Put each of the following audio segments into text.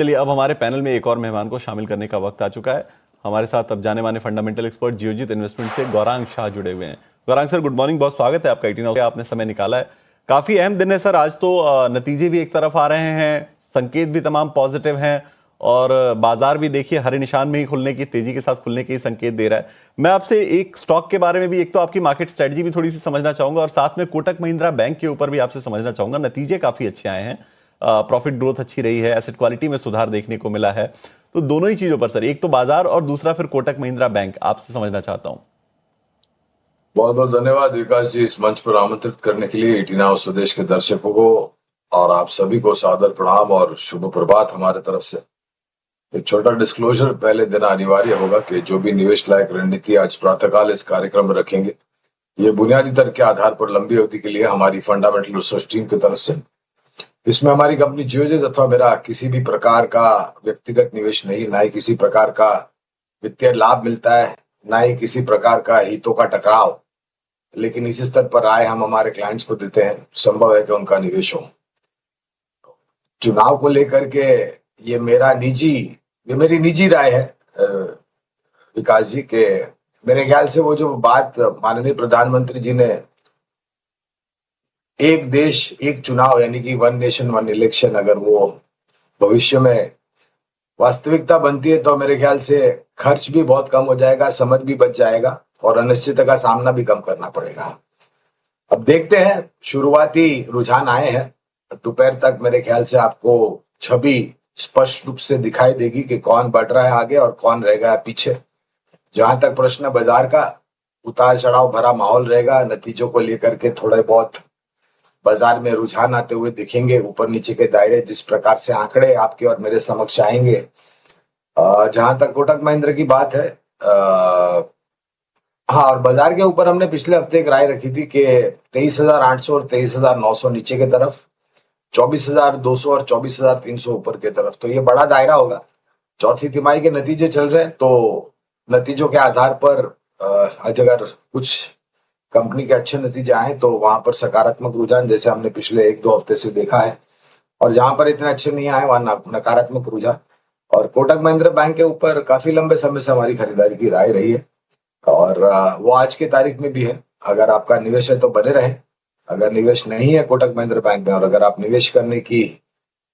चलिए अब हमारे पैनल में एक और मेहमान को शामिल करने का वक्त आ चुका है। हमारे साथ अब जाने माने फंडामेंटल एक्सपर्ट जियोजित इन्वेस्टमेंट से गौरांग शाह जुड़े हुए हैं। गौरांग सर, गुड मॉर्निंग, बहुत स्वागत है आपका 18 हाउस। आपने समय निकाला है, काफी अहम दिन है सर आज तो। नतीजे भी एक तरफ आ रहे हैं, संकेत भी तमाम पॉजिटिव हैं और बाजार भी देखिए हरे निशान में ही खुलने की, तेजी के साथ खुलने के ही संकेत दे रहा है। मैं आपसे एक स्टॉक के बारे में भी, एक तो आपकी मार्केट स्ट्रेटजी भी थोड़ी सी समझना चाहूंगा और साथ में कोटक महिंद्रा बैंक के ऊपर भी आपसे समझना चाहूंगा। नतीजे काफी अच्छे आए हैं, प्रॉफिट ग्रोथ अच्छी रही है, एसेट क्वालिटी में सुधार देखने को मिला है। तो दोनों ही चीजों पर सर, एक तो बाजार और दूसरा फिर कोटक महिंद्रा बैंक, आपसे समझना चाहता हूं। बहुत बहुत धन्यवाद विकास जी, इस मंच पर आमंत्रित करने के लिए। 18 हाउस स्वदेश के दर्शकों को और आप सभी को सादर प्रणाम और शुभ प्रभात हमारे तरफ से। एक छोटा डिस्क्लोजर पहले देना अनिवार्य होगा कि जो भी निवेश लायक रणनीति आज प्रातःकाल इस कार्यक्रम में रखेंगे, ये बुनियादी तर्क के आधार पर लंबी अवधि के लिए हमारी फंडामेंटल रिसर्च टीम की तरफ से। इसमें हमारी कंपनी जियोजित अथवा मेरा किसी भी प्रकार का व्यक्तिगत निवेश नहीं, ना ही किसी प्रकार का वित्तीय लाभ मिलता है, ना ही किसी प्रकार का हितों का टकराव। लेकिन इसी स्तर पर राय हम हमारे क्लाइंट्स को देते हैं, संभव है कि उनका निवेश हो। चुनाव को लेकर के ये मेरी निजी राय है विकास जी के। मेरे ख्याल से वो जो बात माननीय प्रधानमंत्री जी ने एक देश एक चुनाव यानी कि वन नेशन वन इलेक्शन, अगर वो भविष्य में वास्तविकता बनती है तो मेरे ख्याल से खर्च भी बहुत कम हो जाएगा, समझ भी बच जाएगा और अनिश्चितता का सामना भी कम करना पड़ेगा। अब देखते हैं, शुरुआती रुझान आए हैं। दोपहर तक मेरे ख्याल से आपको छवि स्पष्ट रूप से दिखाई देगी कि कौन बढ़ रहा है आगे और कौन रह गया पीछे। जहां तक प्रश्न बाजार का, उतार चढ़ाव भरा माहौल रहेगा। नतीजों को लेकर के थोड़े बहुत बाजार में रुझान आते हुए दिखेंगे, ऊपर नीचे के दायरे जिस प्रकार से आंकड़े आपके और मेरे समक्ष आएंगे। जहां तक कोटक महिंद्रा की बात है, हाँ, और बाजार के ऊपर हमने पिछले हफ्ते एक राय रखी थी कि 23,800 और 23,900 नीचे की तरफ, 24,200 और 24,300 ऊपर की तरफ। तो ये बड़ा दायरा होगा। चौथी तिमाही के नतीजे चल रहे हैं, तो नतीजों के आधार पर आज अगर कुछ कंपनी के अच्छे नतीजे आए तो वहां पर सकारात्मक रुझान, जैसे हमने पिछले 1-2 हफ्ते से देखा है, और जहां पर इतने अच्छे नहीं आए वहां नकारात्मक रुझान। और कोटक महिंद्रा बैंक के ऊपर काफी लंबे समय से हमारी खरीदारी की राय रही है और वो आज की तारीख में भी है। अगर आपका निवेश है तो बने रहे, अगर निवेश नहीं है कोटक महिंद्रा बैंक में और अगर आप निवेश करने की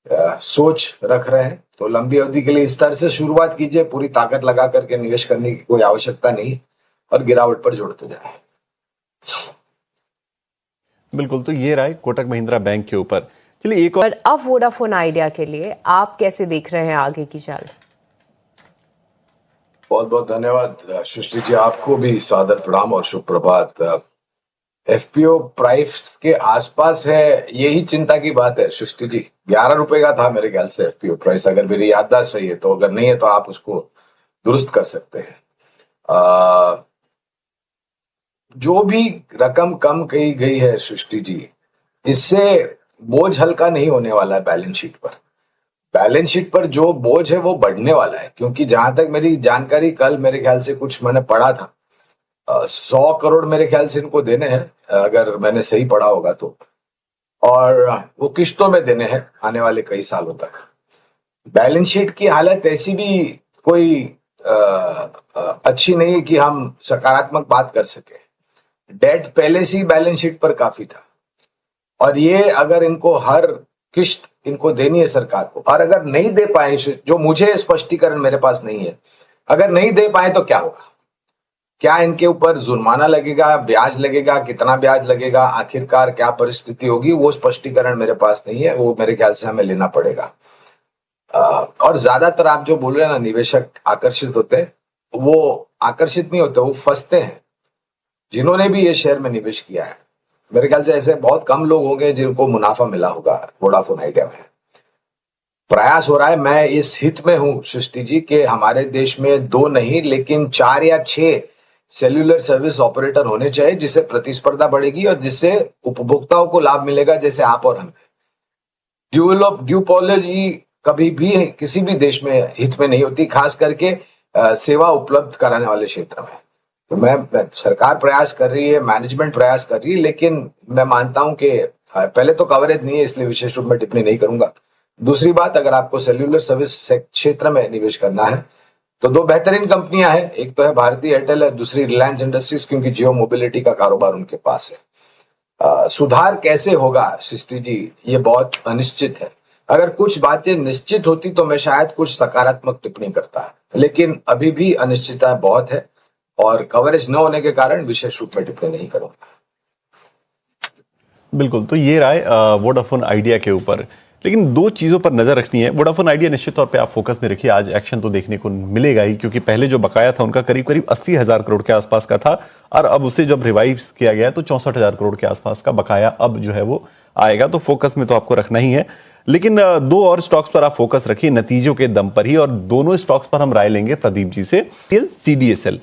सोच रख रहे हैं तो लंबी अवधि के लिए इस तरह से शुरुआत कीजिए। पूरी ताकत लगा करके निवेश करने की कोई आवश्यकता नहीं और गिरावट पर जोड़ते जाए। बिल्कुल, तो ये राय कोटक महिंद्रा बैंक के ऊपर। चलिए एक और, अब वोडाफोन आइडिया के लिए आप कैसे देख रहे हैं आगे की चाल? बहुत बहुत धन्यवाद सृष्टि जी, आपको भी सादर प्रणाम और शुभ प्रभात। एफपीओ प्राइस के आसपास है, यही चिंता की बात है सृष्टि जी। 11 रुपए का था मेरे ख्याल से एफपीओ प्राइस, अगर मेरी याददाश्त सही है तो। अगर नहीं है तो आप उसको दुरुस्त कर सकते हैं। जो भी रकम कम कही गई है सृष्टि जी, इससे बोझ हल्का नहीं होने वाला है बैलेंस शीट पर। बैलेंस शीट पर जो बोझ है वो बढ़ने वाला है, क्योंकि जहां तक मेरी जानकारी, कल मेरे ख्याल से कुछ मैंने पढ़ा था, 100 करोड़ मेरे ख्याल से इनको देने हैं, अगर मैंने सही पढ़ा होगा तो, और वो किश्तों में देने हैं आने वाले कई सालों तक। बैलेंस शीट की हालत ऐसी भी कोई अच्छी नहीं है कि हम सकारात्मक बात कर सके। डेट पहले से ही बैलेंस शीट पर काफी था और ये अगर इनको हर किश्त इनको देनी है सरकार को, और अगर नहीं दे पाए, जो मुझे स्पष्टीकरण मेरे पास नहीं है, अगर नहीं दे पाए तो क्या होगा? क्या इनके ऊपर जुर्माना लगेगा, ब्याज लगेगा, कितना ब्याज लगेगा, आखिरकार क्या परिस्थिति होगी, वो स्पष्टीकरण मेरे पास नहीं है। वो मेरे ख्याल से हमें लेना पड़ेगा। और ज्यादातर आप जो बोल रहे हैं ना, निवेशक आकर्षित होते हैं, वो आकर्षित नहीं होते, वो फंसते हैं। जिन्होंने भी ये शेयर में निवेश किया है, मेरे ख्याल से ऐसे बहुत कम लोग होंगे जिनको मुनाफा मिला होगा वोडाफोन आइडिया में। प्रयास हो रहा है, मैं इस हित में हूं सृष्टि जी के हमारे देश में 2 नहीं लेकिन 4 या 6 सेल्यूलर सर्विस ऑपरेटर होने चाहिए, जिससे प्रतिस्पर्धा बढ़ेगी और जिससे उपभोक्ताओं को लाभ मिलेगा, जैसे आप और हमें। ड्यूपोलॉजी कभी भी किसी भी देश में हित में नहीं होती, खास करके सेवा उपलब्ध कराने वाले क्षेत्र में। तो मैं सरकार प्रयास कर रही है, मैनेजमेंट प्रयास कर रही है, लेकिन मैं मानता हूं कि पहले तो कवरेज नहीं है, इसलिए विशेष रूप में टिप्पणी नहीं करूंगा। दूसरी बात, अगर आपको सेल्यूलर सर्विस क्षेत्र में निवेश करना है तो दो बेहतरीन कंपनियां हैं, एक तो है भारतीय एयरटेल है, दूसरी रिलायंस इंडस्ट्रीज, क्योंकि जियो मोबिलिटी का कारोबार उनके पास है। सुधार कैसे होगा सृष्टि जी, ये बहुत अनिश्चित है। अगर कुछ बातें निश्चित होती तो मैं शायद कुछ सकारात्मक टिप्पणी करता, लेकिन अभी भी अनिश्चितता बहुत है और कवरेज न होने के कारण विशेष रूप में टिप्पणी नहीं करूंगा। बिल्कुल, तो ये राय वोडाफोन आइडिया के ऊपर, लेकिन दो चीजों पर नजर रखनी है। वोडाफोन आइडिया निश्चित तौर पे आप फोकस में रखिए, आज एक्शन तो देखने को मिलेगा ही, क्योंकि पहले जो बकाया था उनका करीब करीब 80,000 करोड़ के आसपास का था, और अब उसे जब रिवाइव किया गया तो 64,000 करोड़ के आसपास का बकाया अब जो है वो आएगा, तो फोकस में तो आपको रखना ही है। लेकिन दो और स्टॉक्स पर आप फोकस रखिए नतीजों के दम पर ही, और दोनों स्टॉक्स पर हम राय लेंगे प्रदीप जी से। CDSL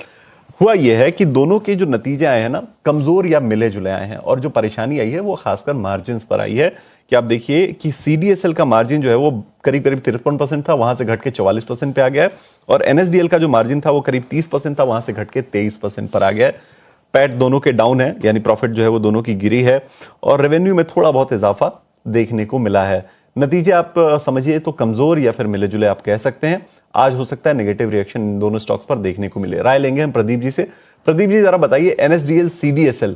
हुआ यह है कि दोनों के जो नतीजे आए हैं ना, कमजोर या मिले जुले आए हैं, और जो परेशानी आई है वो खासकर मार्जिन पर आई है। कि आप देखिए कि CDSL का मार्जिन जो है वो करीब करीब 53% था, वहां से घट के 44% पे आ गया है, और NSDL का जो मार्जिन था वो करीब 30% था, वहां से घट के 23% पर आ गया है। पैट दोनों के डाउन है, यानी प्रॉफिट जो है वो दोनों की गिरी है, और रेवेन्यू में थोड़ा बहुत इजाफा देखने को मिला है। नतीजे आप समझिए तो कमजोर या फिर मिले जुले आप कह सकते हैं। आज हो सकता है नेगेटिव रिएक्शन इन दोनों स्टॉक्स पर देखने को मिले। राय लेंगे हम प्रदीप जी से। प्रदीप जी जरा बताइए, NSDL CDSL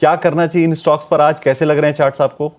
क्या करना चाहिए इन स्टॉक्स पर, आज कैसे लग रहे हैं चार्ट्स आपको?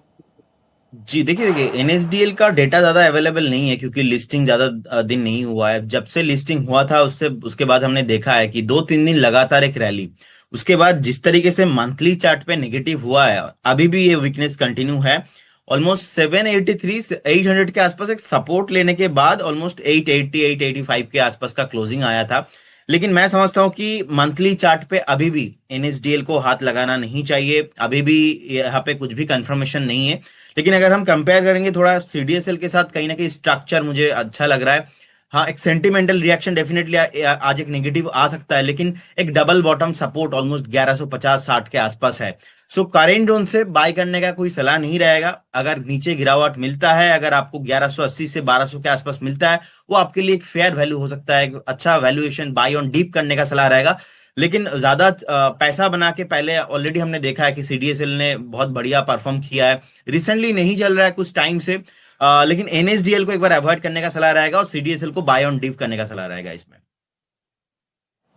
जी देखिए एनएसडीएल का डेटा ज्यादा अवेलेबल नहीं है क्योंकि लिस्टिंग ज्यादा दिन नहीं हुआ है। जब से लिस्टिंग हुआ था उसके बाद हमने देखा है कि 2-3 दिन लगातार एक रैली, उसके बाद जिस तरीके से मंथली चार्ट पे नेगेटिव हुआ है, अभी भी ये वीकनेस कंटिन्यू है। ऑलमोस्ट 783 से 800 के आसपास एक सपोर्ट लेने के बाद ऑलमोस्ट 880 885 के आसपास का क्लोजिंग आया था। लेकिन मैं समझता हूं कि मंथली चार्ट पे अभी भी एनएसडीएल को हाथ लगाना नहीं चाहिए, अभी भी यहाँ पे कुछ भी कंफर्मेशन नहीं है। लेकिन अगर हम कंपेयर करेंगे थोड़ा सीडीएसएल के साथ, कहीं ना कहीं स्ट्रक्चर मुझे अच्छा लग रहा है। हाँ, एक सेंटिमेंटल रिएक्शन डेफिनेटली आज एक नेगेटिव आ सकता है, लेकिन एक डबल बॉटम सपोर्ट ऑलमोस्ट 1150-60 के आसपास है। सो करेंट जोन से बाय करने का कोई सलाह नहीं रहेगा। अगर नीचे गिरावट मिलता है, अगर आपको 1180 से 1200 के आसपास मिलता है, वो आपके लिए एक फेयर वैल्यू हो सकता है, अच्छा वैल्यूएशन बाय ऑन डीप करने का सलाह रहेगा। लेकिन ज्यादा पैसा बना के, पहले ऑलरेडी हमने देखा है कि सीडीएसएल ने बहुत बढ़िया परफॉर्म किया है, रिसेंटली नहीं चल रहा है कुछ टाइम से, लेकिन एनएसडीएल को एक बार अवॉइड करने का सलाह रहेगा और सीडीएसएल को बाय ऑन डिप करने का सलाह रहेगा इसमें।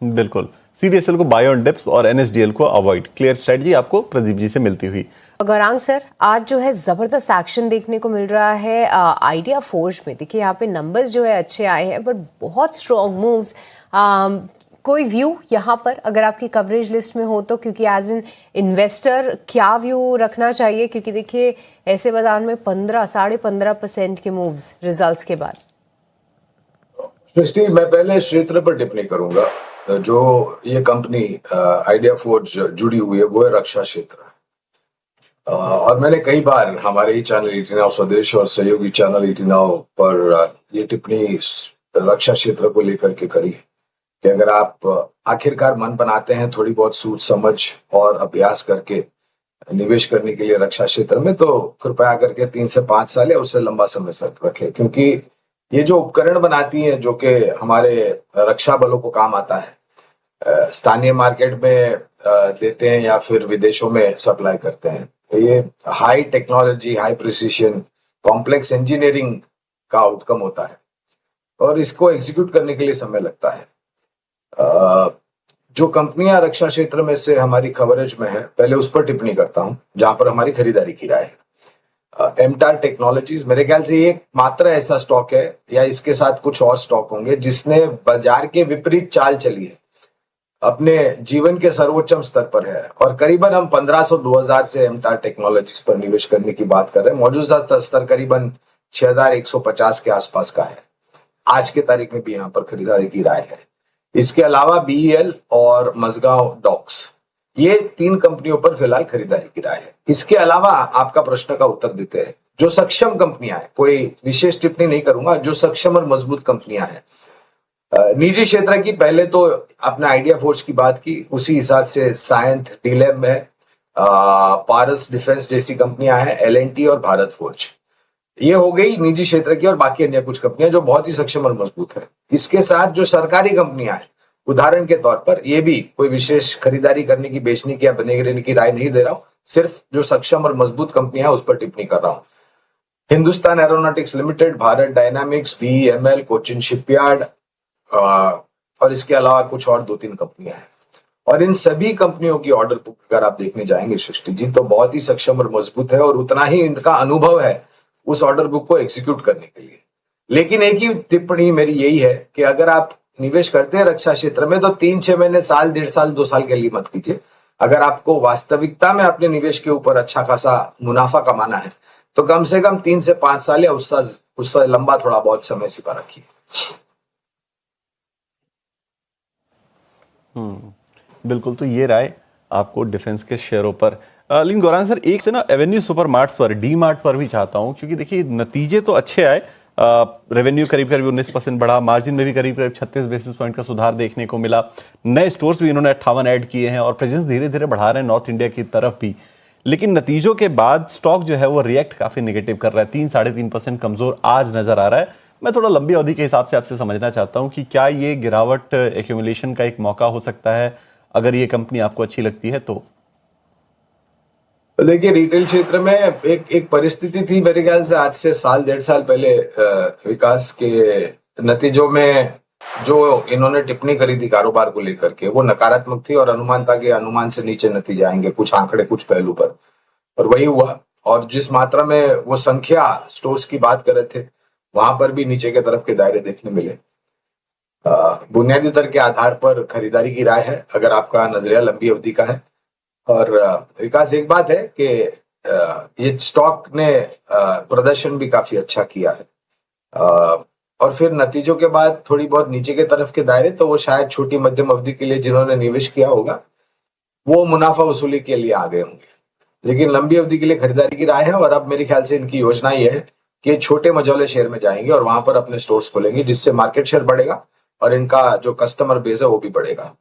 बिल्कुल, CDSL को बाय ऑन डिप्स और NSDL को अवॉइड। क्लियर स्ट्रेटजी आपको प्रदीप जी से मिलती हुई। गौरांग सर, आज जो है जबरदस्त एक्शन देखने को मिल रहा है आइडिया फोर्ज में। देखिए यहाँ पे नंबर्स जो है अच्छे आए हैं, बट बहुत स्ट्रॉन्ग मूव्स। कोई व्यू यहाँ पर अगर आपकी कवरेज लिस्ट में हो तो, क्योंकि एज एन इन्वेस्टर क्या व्यू रखना चाहिए, क्योंकि देखिए ऐसे बाजार में 15-15.5% के मूव्स रिजल्ट्स के बाद। सृष्टि, मैं पहले क्षेत्र पर टिप्पणी करूंगा। जो ये कंपनी आइडिया फोर्ज जुड़ी हुई है वो है रक्षा क्षेत्र, और मैंने कई बार हमारे ही चैनल 18 नाउ स्वदेश और सहयोगी चैनल 18 नाउ पर ये टिप्पणी रक्षा क्षेत्र को लेकर के करी है कि अगर आप आखिरकार मन बनाते हैं थोड़ी बहुत सूझ समझ और अभ्यास करके निवेश करने के लिए रक्षा क्षेत्र में, तो कृपया करके 3 से 5 साल या उससे लंबा समय तक रखें, क्योंकि ये जो उपकरण बनाती है जो कि हमारे रक्षा बलों को काम आता है, स्थानीय मार्केट में देते हैं या फिर विदेशों में सप्लाई करते हैं, ये high technology, high precision, complex engineering का आउटकम होता है और इसको एग्जीक्यूट करने के लिए समय लगता है। जो कंपनियां रक्षा क्षेत्र में से हमारी कवरेज में है, पहले उस पर टिप्पणी करता हूं जहां पर हमारी खरीदारी की राय है। एमटार टेक्नोलॉजीज मेरे ख्याल से एक मात्र ऐसा स्टॉक है, या इसके साथ कुछ और स्टॉक होंगे, जिसने बाजार के विपरीत चाल चली है, अपने जीवन के सर्वोच्चम स्तर पर है, और करीबन हम 1500-2000 से एमटार टेक्नोलॉजीज पर निवेश करने की बात कर रहे हैं। मौजूदा स्तर करीबन 6150 के आसपास का है। आज के तारीख में भी यहाँ पर खरीदारी की राय है। इसके अलावा बीईएल और मजगांव डॉक्स, ये 3 कंपनियों पर फिलहाल खरीदारी की राय है। इसके अलावा आपका प्रश्न का उत्तर देते हैं, जो सक्षम कंपनियां हैं, कोई विशेष टिप्पणी नहीं करूंगा, जो सक्षम और मजबूत कंपनियां हैं निजी क्षेत्र की, पहले तो आपने आइडिया फोर्ज की बात की, उसी हिसाब से सायंत, डीलैम है, पारस डिफेंस जैसी कंपनियां हैं, एलएनटी और भारत फोर्ज, ये हो गई निजी क्षेत्र की, और बाकी अन्य कुछ कंपनियां जो बहुत ही सक्षम और मजबूत है। इसके साथ जो सरकारी कंपनियां हैं, उदाहरण के तौर पर, ये भी कोई विशेष खरीदारी करने की, बेचने की या बने रहने की राय नहीं दे रहा हूं, सिर्फ जो सक्षम और मजबूत कंपनियां हैं उस पर टिप्पणी कर रहा हूं। Hindustan aeronautics limited, Bharat dynamics, BEML, Cochin shipyard और इसके अलावा कुछ और 2-3 कंपनियां हैं। और इन सभी कंपनियों की ऑर्डर बुक अगर आप देखने जाएंगे सृष्टि जी, तो बहुत ही सक्षम और मजबूत है और उतना ही इनका अनुभव है उस ऑर्डर बुक को एग्जीक्यूट करने के लिए। लेकिन एक ही टिप्पणी मेरी यही है कि अगर आप निवेश करते हैं रक्षा क्षेत्र में तो 3-6 महीने, साल, 1.5 साल, 2 साल के लिए मत कीजिए। अगर आपको वास्तविकता में अपने निवेश के ऊपर अच्छा खासा मुनाफा कमाना है तो कम से कम 3 से 5 साल या उससे लंबा थोड़ा बहुत समय सीमा रखिए। बिल्कुल, तो ये राय आपको डिफेंस के शेयरों पर। लेकिन गौरांग सर, एक से ना एवेन्यू सुपर मार्ट्स पर, डी मार्ट पर भी चाहता हूं, क्योंकि देखिए नतीजे तो अच्छे आए। रेवेन्यू करीब करीब 19% बढ़ा, मार्जिन में भी करीब करीब 36 बेसिस पॉइंट का सुधार देखने को मिला। नए स्टोर्स भी इन्होंने 58 ऐड किए हैं और प्रेजेंस धीरे धीरे बढ़ा रहे हैं नॉर्थ इंडिया की तरफ भी। लेकिन नतीजों के बाद स्टॉक जो है वो रिएक्ट काफी नेगेटिव कर रहा है, 3-3.5% कमजोर आज नजर आ रहा है। मैं थोड़ा लंबी अवधि के हिसाब से आपसे समझना चाहता हूं कि क्या ये गिरावट एक्यूमुलेशन का एक मौका हो सकता है अगर ये कंपनी आपको अच्छी लगती है तो? देखिए, रिटेल क्षेत्र में एक परिस्थिति थी मेरे ख्याल से आज से साल, 1.5 साल पहले, विकास के नतीजों में जो इन्होंने टिप्पणी करी थी कारोबार को लेकर के, वो नकारात्मक थी और अनुमान था कि अनुमान से नीचे नतीजे आएंगे कुछ आंकड़े, कुछ पहलू पर, और वही हुआ। और जिस मात्रा में वो संख्या स्टोर्स की बात कर रहे थे वहां पर भी नीचे के तरफ के दायरे देखने मिले। बुनियादी दर के आधार पर खरीदारी की राय है अगर आपका नजरिया लंबी अवधि का है। और विकास, एक बात है कि ये स्टॉक ने प्रदर्शन भी काफी अच्छा किया है और फिर नतीजों के बाद थोड़ी बहुत नीचे के तरफ के दायरे, तो वो शायद छोटी मध्यम अवधि के लिए जिन्होंने निवेश किया होगा वो मुनाफा वसूली के लिए आ गए होंगे, लेकिन लंबी अवधि के लिए खरीदारी की राय है। और अब मेरे ख्याल से इनकी योजना ये है कि छोटे मझौले शेयर में जाएंगे और वहां पर अपने स्टोर्स खोलेंगे, जिससे मार्केट शेयर बढ़ेगा और इनका जो कस्टमर बेस है वो भी बढ़ेगा।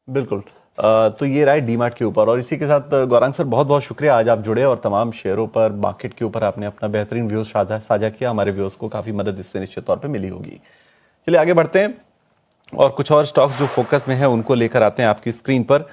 बिल्कुल, तो ये राय डीमार्ट के ऊपर। और इसी के साथ गौरांग सर, बहुत बहुत शुक्रिया, आज आप जुड़े और तमाम शेयरों पर, मार्केट के ऊपर आपने अपना बेहतरीन व्यूज साझा किया। हमारे व्यूअर्स को काफी मदद इससे निश्चित तौर पे मिली होगी। चलिए आगे बढ़ते हैं और कुछ और स्टॉक्स जो फोकस में है उनको लेकर आते हैं आपकी स्क्रीन पर।